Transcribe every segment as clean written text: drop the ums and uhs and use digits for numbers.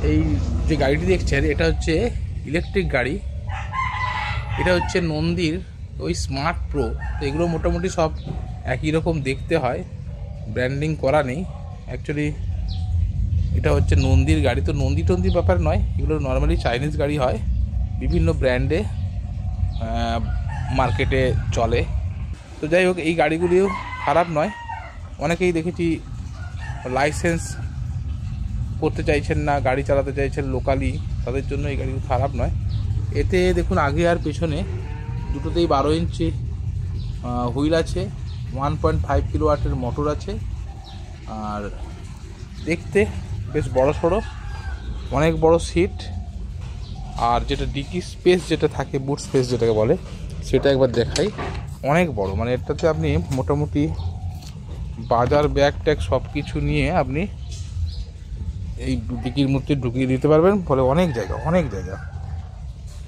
এই যে গাড়িটি দেখছেন এটা হচ্ছে ইলেকট্রিক গাড়ি। এটা হচ্ছে নন্দীর ওই স্মার্ট প্রো। তো এগুলো মোটামুটি সব একই রকম দেখতে হয়, ব্র্যান্ডিং করা নেই অ্যাকচুয়ালি। এটা হচ্ছে নন্দীর গাড়ি, তো নন্দীর ব্যাপার নয়, এগুলো নর্মালি চাইনিজ গাড়ি হয়, বিভিন্ন ব্র্যান্ডে মার্কেটে চলে। তো যাই হোক, এই গাড়িগুলিও খারাপ নয়। অনেকেই দেখেছি লাইসেন্স করতে চাইছেন না, গাড়ি চালাতে চাইছেন লোকালি, তাদের জন্য এই গাড়িগুলো খারাপ নয়। এতে দেখুন আগে আর পেছনে দুটোতেই 12 ইঞ্চি হুইল আছে, 1.5 কিলোওয়াটের মোটর আছে, আর দেখতে বেশ বড় সড়ো, অনেক বড় সিট। আর যেটা ডিকি স্পেস যেটা থাকে, বুট স্পেস যেটাকে বলে, সেটা একবার দেখাই। অনেক বড়, মানে এটাতে আপনি মোটামুটি বাজার ব্যাগ ট্যাগ সব কিছু নিয়ে আপনি এই ডিকির মধ্যে ঢুকিয়ে দিতে পারবেন, ফলে অনেক জায়গা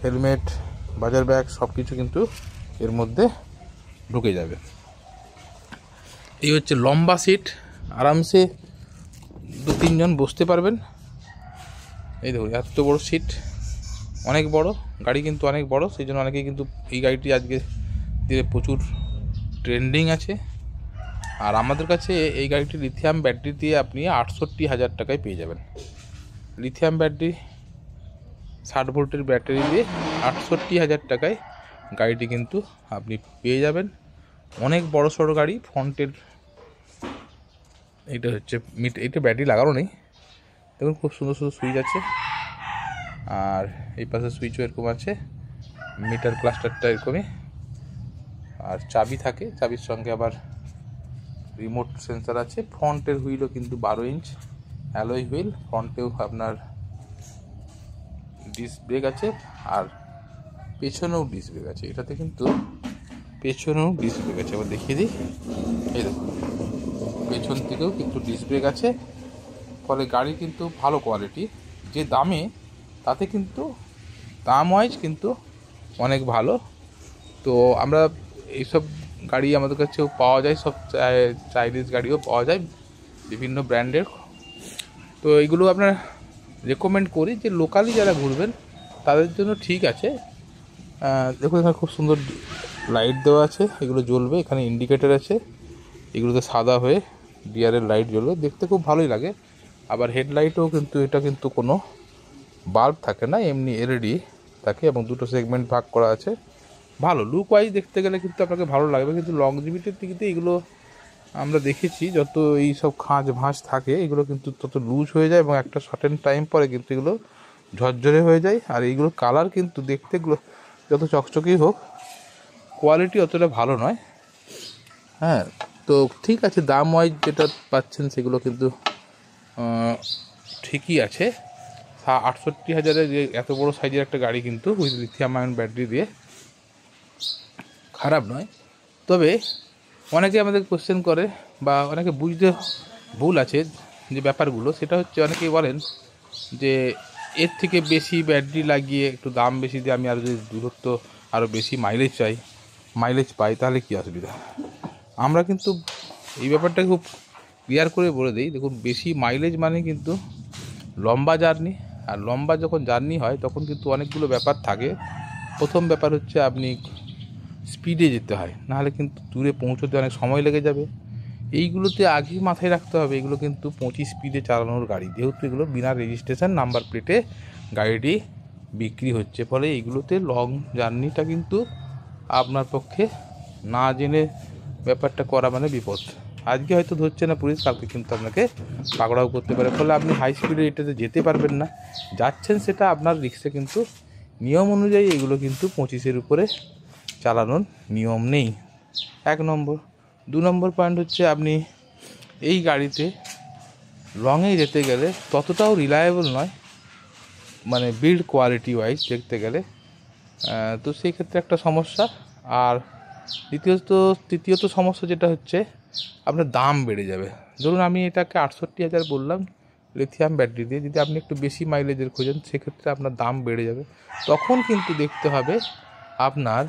হেলমেট, বাজার ব্যাগ সব কিছু কিন্তু এর মধ্যে ঢুকে যাবে। এই হচ্ছে লম্বা সিট, আরামসে 2-3 জন বসতে পারবেন। এই দেখুন এত বড় সিট, অনেক বড় গাড়ি, কিন্তু অনেক বড়, সেই জন্য অনেকেই কিন্তু এই গাড়িটি আজকে দিনে প্রচুর ট্রেন্ডিং আছে। আর আমাদের কাছে এই গাড়িটি লিথিয়াম ব্যাটারি দিয়ে আপনি 68,000 টাকায় পেয়ে যাবেন। লিথিয়াম ব্যাটারি 60 ভোল্টের ব্যাটারি দিয়ে 68,000 টাকায় গাড়িটি কিন্তু আপনি পেয়ে যাবেন। অনেক বড় সড়ো গাড়ি। ফ্রন্টের এটা হচ্ছে এটা ব্যাটারি লাগানো নেই, দেখুন খুব সুন্দর সুইচ আছে, আর এই পাশে সুইচও এরকম আছে, মিটার ক্লাস্টারটা এরকমই, আর চাবি থাকে, চাবির সঙ্গে আবার রিমোট সেন্সার আছে। ফ্রন্টের হুইলও কিন্তু 12 ইঞ্চ অ্যালয় হুইল, ফ্রন্টেও আপনার ডিস্ক ব্রেক আছে, আর পেছনেও ডিস্ক ব্রেক আছে। এটাতে কিন্তু পেছনেও ডিস্ক ব্রেক আছে, আবার দেখিয়ে দিই, এই দেখুন পেছন থেকেও কিন্তু ডিস্ক ব্রেক আছে, ফলে গাড়ি কিন্তু ভালো কোয়ালিটি। যে দামে, তাতে কিন্তু দাম ওয়াইজ কিন্তু অনেক ভালো। তো আমরা এইসব গাড়ি আমাদের কাছেও পাওয়া যায়, সব চাইনিজ গাড়িও পাওয়া যায় বিভিন্ন ব্র্যান্ডের। তো এইগুলো আপনার রেকমেন্ড করি যে লোকালি যারা ঘুরবেন তাদের জন্য ঠিক আছে। দেখুন এখানে খুব সুন্দর লাইট দেওয়া আছে, এগুলো জ্বলবে, এখানে ইন্ডিকেটার আছে, এগুলোতে সাদা হয়ে ডিআরের লাইট জ্বলবে, দেখতে খুব ভালোই লাগে। আবার হেডলাইটও কিন্তু এটা কিন্তু কোনো বাল্ব থাকে না, এমনি এলইডি থাকে, এবং দুটো সেগমেন্ট ভাগ করা আছে। ভালো লুক ওয়াইজ দেখতে গেলে কিন্তু আপনাকে ভালো লাগবে, কিন্তু লংজিভিটির দিকে এগুলো আমরা দেখেছি যত এই সব খাঁজ ভাঁজ থাকে এগুলো কিন্তু তত লুজ হয়ে যায়, এবং একটা সার্টেন টাইম পরে কিন্তু এগুলো ঝরঝরে হয়ে যায়। আর এইগুলো কালার কিন্তু দেখতে যত চকচকেই হোক, কোয়ালিটি অতটা ভালো নয়। হ্যাঁ, তো ঠিক আছে, দাম ওয়াইজ যেটা পাচ্ছেন সেগুলো কিন্তু ঠিকই আছে। 68,000 যে এত বড় সাইজের একটা গাড়ি কিন্তু উইথ লিথিয়াম আয়ন ব্যাটারি দিয়ে খারাপ নয়। তবে অনেকে আমাদের কোশ্চেন করে, বা অনেকে বুঝতে ভুল আছে যে ব্যাপারগুলো, সেটা হচ্ছে অনেকেই বলেন যে এর থেকে বেশি ব্যাটারি লাগিয়ে একটু দাম বেশি দিয়ে আমি আরও যদি দূরত্ব আরও বেশি মাইলেজ পাই তাহলে কী অসুবিধা। আমরা কিন্তু এই ব্যাপারটা খুব ক্লিয়ার করে বলে দিই, দেখুন বেশি মাইলেজ মানে কিন্তু লম্বা জার্নি, আর লম্বা যখন জার্নি হয় তখন কিন্তু অনেকগুলো ব্যাপার থাকে। প্রথম ব্যাপার হচ্ছে আপনি স্পিডে যেতে হয়, নাহলে কিন্তু দূরে পৌঁছতে অনেক সময় লেগে যাবে। এইগুলোতে আগেই মাথায় রাখতে হবে এগুলো কিন্তু 25 স্পিডে চালানোর গাড়ি, যেহেতু এগুলো বিনা রেজিস্ট্রেশন নাম্বার প্লেটে গাড়িটি বিক্রি হচ্ছে, ফলে এইগুলোতে লং জার্নিটা কিন্তু আপনার পক্ষে না জেনে ব্যাপারটা করা মানে বিপদ। আজকে হয়তো ধরছে না পুলিশ, কালকে কিন্তু আপনাকে পাকড়াও করতে পারে, ফলে আপনি হাই স্পিডে এটাতে যেতে পারবেন না। যাচ্ছেন সেটা আপনার রিস্কে, কিন্তু নিয়ম অনুযায়ী এগুলো কিন্তু 25-এর উপরে চালানোর নিয়ম নেই, 1 নম্বর। 2 নম্বর পয়েন্ট হচ্ছে আপনি এই গাড়িতে লংয়ে যেতে গেলে ততটাও রিলায়েবল নয়, মানে বিল্ড কোয়ালিটি ওয়াইজ দেখতে গেলে, তো সেই ক্ষেত্রে একটা সমস্যা। আর তৃতীয়ত সমস্যা যেটা হচ্ছে আপনার দাম বেড়ে যাবে। ধরুন আমি এটাকে 68,000 বললাম লিথিয়াম ব্যাটারি দিয়ে, যদি আপনি একটু বেশি মাইলেজের খোঁজেন সেক্ষেত্রে আপনার দাম বেড়ে যাবে। তখন কিন্তু দেখতে হবে আপনার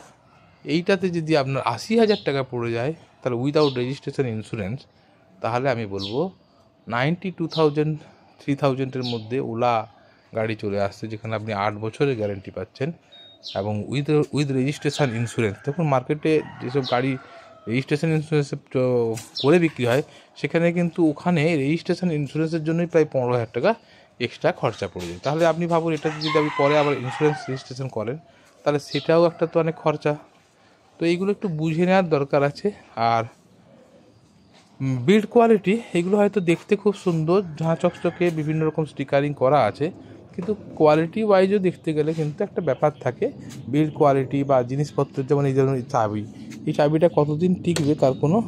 এইটাতে যদি আপনার 80,000 টাকা পড়ে যায়, তাহলে উইদাউট রেজিস্ট্রেশন ইন্স্যুরেন্স, তাহলে আমি বলবো 92,000 3,000-এর মধ্যে ওলা গাড়ি চলে আসছে, যেখানে আপনি 8 বছরের গ্যারেন্টি পাচ্ছেন এবং উইথ রেজিস্ট্রেশন ইন্স্যুরেন্স। দেখুন মার্কেটে যেসব গাড়ি রেজিস্ট্রেশন ইন্স্যুরেন্স করে বিক্রি হয়, সেখানে কিন্তু ওখানে রেজিস্ট্রেশন ইন্স্যুরেন্সের জন্যই প্রায় 15,000 টাকা এক্সট্রা খরচা পড়ে যায়। তাহলে আপনি ভাবুন, এটা যদি আপনি পরে আবার ইন্স্যুরেন্স রেজিস্ট্রেশন করেন, তাহলে সেটাও একটা তো অনেক খরচা। তো এইগুলো একটু বুঝে নেওয়ার দরকার আছে। আর বিল্ড কোয়ালিটি, এগুলো হয়তো দেখতে খুব সুন্দর, ঝাঁ চকচকে বিভিন্ন রকম স্টিকারিং করা আছে, কিন্তু কোয়ালিটি ওয়াইজও দেখতে গেলে কিন্তু একটা ব্যাপার থাকে। বিল্ড কোয়ালিটি বা জিনিসপত্রের, যেমন এই ধরনের এই চাবিটা কতদিন টিকবে তার কোনো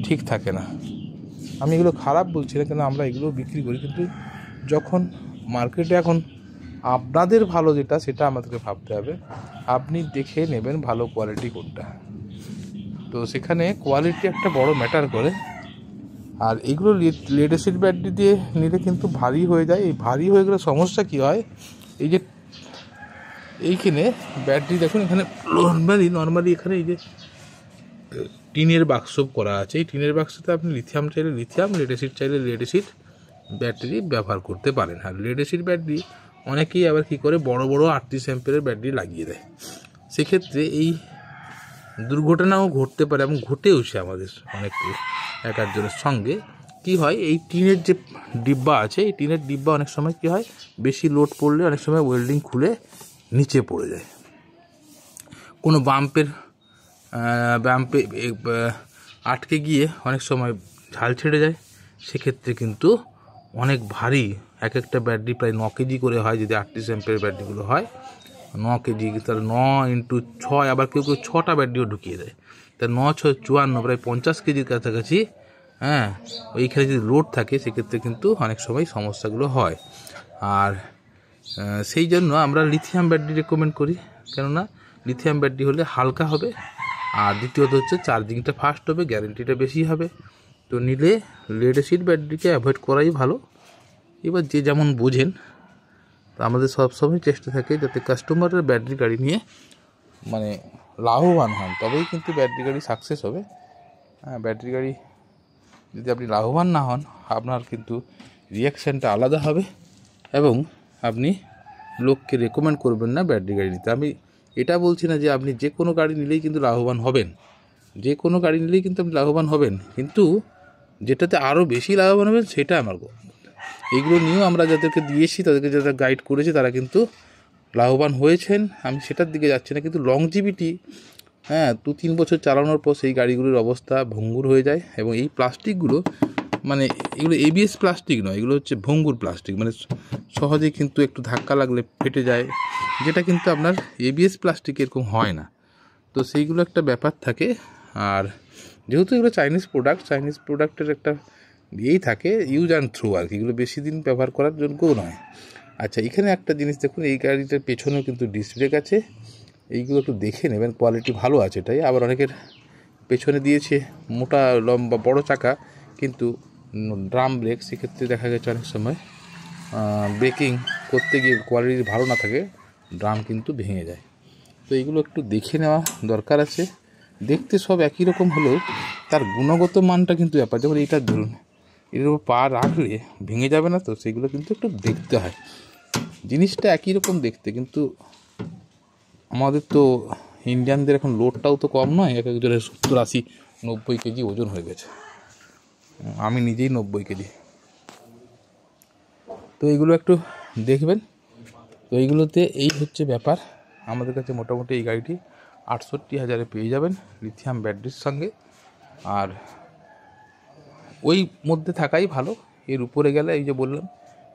ঠিক থাকে না। আমি এগুলো খারাপ বলছি না, কেন আমরা এগুলো বিক্রি করি, কিন্তু যখন মার্কেটে এখন আপনাদের ভালো যেটা, সেটা আমাদেরকে ভাবতে হবে। আপনি দেখে নেবেন ভালো কোয়ালিটি কোনটা। তো সেখানে কোয়ালিটি একটা বড় ম্যাটার করে। আর এগুলো লেড অ্যাসিড ব্যাটারি দিয়ে নিলে কিন্তু ভারী হয়ে যায়। এই ভারী হয়ে গেলে সমস্যা কী হয়, এই যে এইখানে ব্যাটারি দেখুন, এখানে নর্মালি এখানে এই যে টিনের বাক্স করা আছে, এই টিনের বাক্সতে আপনি লিথিয়াম চাইলে লিথিয়াম, লেড অ্যাসিড চাইলে লেড অ্যাসিড ব্যাটারি ব্যবহার করতে পারেন। আর লেড অ্যাসিড ব্যাটারি অনেকেই আবার কী করে, বড় বড় 38 অ্যাম্পিয়ারের ব্যাটারি লাগিয়ে দেয়। সেক্ষেত্রে এই দুর্ঘটনাও ঘটতে পারে এবং ঘটেওছে আমাদের অনেক একজনের সঙ্গে। কি হয়, এই টিনের যে ডিব্বা আছে, এই টিনের ডিব্বা অনেক সময় কি হয়, বেশি লোড পড়লে অনেক সময় ওয়েল্ডিং খুলে নিচে পড়ে যায়। কোনো বাম্পে আটকে গিয়ে অনেক সময় ঝাল ছেড়ে যায়। সেক্ষেত্রে কিন্তু অনেক ভারী, এক একটা ব্যাটারি প্রায় 9 কেজি করে হয়, যদি 38 অ্যাম্পিয়ার ব্যাটারিগুলো হয় 9 কেজি, তাহলে 9 × 6, আবার কেউ 6টা ব্যাটারিও ঢুকিয়ে দেয়, তা 9 × 6 = 54, প্রায় 50 কেজির কাছাকাছি। হ্যাঁ, ওইখানে যদি লোড থাকে, সেক্ষেত্রে কিন্তু অনেক সময় সমস্যাগুলো হয়। আর সেই জন্য আমরা লিথিয়াম ব্যাটারি রেকমেন্ড করি, কেননা লিথিয়াম ব্যাটারি হলে হালকা হবে, আর দ্বিতীয়ত হচ্ছে চার্জিংটা ফাস্ট হবে, গ্যারেন্টিটা বেশি হবে। তো নিলে লেড অ্যাসিড ব্যাটারিকে অ্যাভয়েড করাই ভালো। এবার যে যেমন বোঝেন, তো আমাদের সবসময় চেষ্টা থাকে যাতে কাস্টমারের ব্যাটারি গাড়ি নিয়ে মানে লাভবান হন, তবেই কিন্তু ব্যাটারি গাড়ি সাকসেস হবে। হ্যাঁ, ব্যাটারি গাড়ি যদি আপনি লাভবান না হন, আপনার কিন্তু রিয়াকশানটা আলাদা হবে এবং আপনি লোককে রেকমেন্ড করবেন না ব্যাটারি গাড়ি নিতে। আমি এটা বলছি না যে আপনি যে কোনো গাড়ি নিলেই কিন্তু লাভবান হবেন, যে কোনো গাড়ি নিলেই কিন্তু আপনি লাভবান হবেন, কিন্তু যেটাতে আরও বেশি লাভবান হবেন সেটা আমার গল্প। এইগুলো নিয়েও আমরা যাদেরকে দিয়েছি, তাদেরকে যারা গাইড করেছি, তারা কিন্তু লাভবান হয়েছেন। আমি সেটার দিকে যাচ্ছি না, কিন্তু লংজিভিটি, হ্যাঁ, 2-3 বছর চালানোর পর সেই গাড়িগুলোর অবস্থা ভঙ্গুর হয়ে যায়। এবং এই প্লাস্টিকগুলো, মানে এগুলো ABS প্লাস্টিক নয়, এগুলো হচ্ছে ভঙ্গুর প্লাস্টিক, মানে সহজেই কিন্তু একটু ধাক্কা লাগলে ফেটে যায়, যেটা কিন্তু আপনার ABS প্লাস্টিক এরকম হয় না। তো সেইগুলো একটা ব্যাপার থাকে। আর যেহেতু এগুলো চাইনিজ প্রোডাক্টের একটা ইয়েই থাকে, ইউজ অ্যান্ড থ্রো, আর কি, এগুলো বেশি দিন ব্যবহার করার যোগ্যও নয়। আচ্ছা, এখানে একটা জিনিস দেখুন, এই গাড়িটার পেছনেও কিন্তু ডিস্ক ব্রেক আছে, এইগুলো একটু দেখে নেবেন, কোয়ালিটি ভালো আছে এটাই। আবার অনেকের পেছনে দিয়েছে মোটা লম্বা বড় চাকা, কিন্তু ড্রাম ব্রেক, সেক্ষেত্রে দেখা গেছে অনেক সময় ব্রেকিং করতে গিয়ে কোয়ালিটি ভালো না থাকে, ড্রাম কিন্তু ভেঙে যায়। তো এইগুলো একটু দেখে নেওয়া দরকার আছে। দেখতে সব একই রকম হলেও তার গুণগত মানটা কিন্তু ব্যাপার। যেমন এইটা ধরুন, এর উপর পা রাখলে ভেঙে যাবে না, তো সেগুলো কিন্তু একটু দেখতে হয়। জিনিসটা একই রকম দেখতে, কিন্তু আমাদের তো ইন্ডিয়ানদের এখন লোডটাও তো কম নয়, এক একজনের 70-80-90 কেজি ওজন হয়ে গেছে। আমি নিজেই 90 কেজি। তো এইগুলো একটু দেখবেন। তো এইগুলোতে এই হচ্ছে ব্যাপার। আমাদের কাছে মোটামুটি এই গাড়িটি 68,000-এ পেয়ে যাবেন লিথিয়াম ব্যাটারির সঙ্গে। আর ওই মধ্যে থাকাই ভালো। এর উপরে গেলে, এই যে বললাম,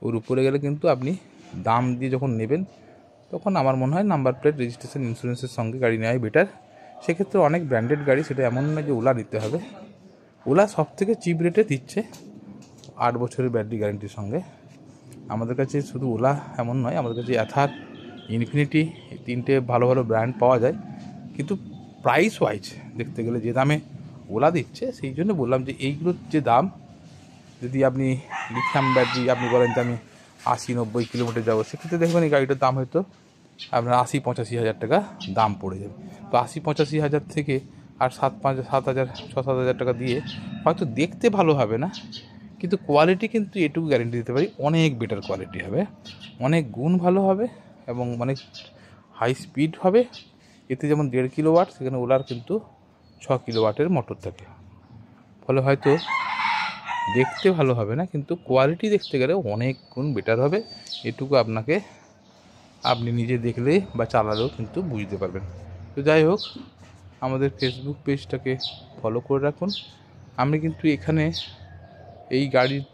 ওর উপরে গেলে কিন্তু আপনি দাম দিয়ে যখন নেবেন, তখন আমার মনে হয় নাম্বার প্লেট, রেজিস্ট্রেশন, ইন্স্যুরেন্সের সঙ্গে গাড়ি নেওয়াই বেটার। সেক্ষেত্রে অনেক ব্র্যান্ডেড গাড়ি, সেটা এমন নয় যে ওলা নিতে হবে। ওলা সব থেকে চিপ রেটে দিচ্ছে 8 বছরের ব্যাটারি গ্যারেন্টির সঙ্গে। আমাদের কাছে শুধু ওলা এমন নয়, আমাদের কাছে অ্যাথার, ইনফিনিটি, এই 3টে ভালো ভালো ব্র্যান্ড পাওয়া যায়। কিন্তু প্রাইস ওয়াইজ দেখতে গেলে যে দামে ওলা দিচ্ছে, সেই জন্য বললাম যে এইগুলোর যে দাম, যদি আপনি লিথিয়াম ব্যাটারি আপনি বলেন যে আমি 80-90 কিলোমিটার যাবো, সেক্ষেত্রে দেখবেন এই গাড়িটার দাম হয়তো আপনার 80-85 হাজার টাকা দাম পড়ে যাবে। তো 80-85 হাজার থেকে আর 7-5-7 হাজার 6-7 হাজার টাকা দিয়ে হয়তো দেখতে ভালো হবে না, কিন্তু কোয়ালিটি কিন্তু এটুকু গ্যারেন্টি দিতে পারি, অনেক বেটার কোয়ালিটি হবে, অনেক গুণ ভালো হবে এবং অনেক হাই স্পিড হবে। এতে যেমন 1.5 কিলোওয়াট, সেখানে ওলার কিন্তু 6 কিলোওয়াটের মোটর থাকে, ফলে হয়তো দেখতে ভালো হবে না, কিন্তু কোয়ালিটি দেখতে গেলে অনেক গুণ বেটার হবে। এটুকু আপনি নিজে দেখলে বা চালালেও কিন্তু বুঝতে পারবেন। তো যাই হোক, আমাদের ফেসবুক পেজটাকে ফলো করে রাখুন। আমি কিন্তু এখানে এই গাড়ির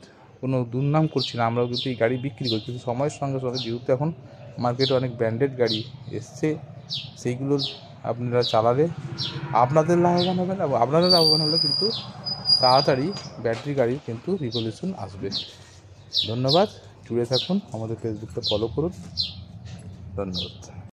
কোনো দুর্নাম করছি না, আমরাও কিন্তু এই গাড়ি বিক্রি করি, কিন্তু সময়ের সঙ্গে সঙ্গে যেহেতু এখন মার্কেটে অনেক ব্র্যান্ডেড গাড়ি এসছে, সেইগুলো আপনারা চালালে আপনাদের লাভবান হবেন এবং আপনারা লাভবান হলে কিন্তু তাড়াতাড়ি ব্যাটারি গাড়ির কিন্তু রিভলিউশন আসবে। ধন্যবাদ, জুড়ে থাকুন, আমাদের ফেসবুকটা ফলো করুন, ধন্যবাদ।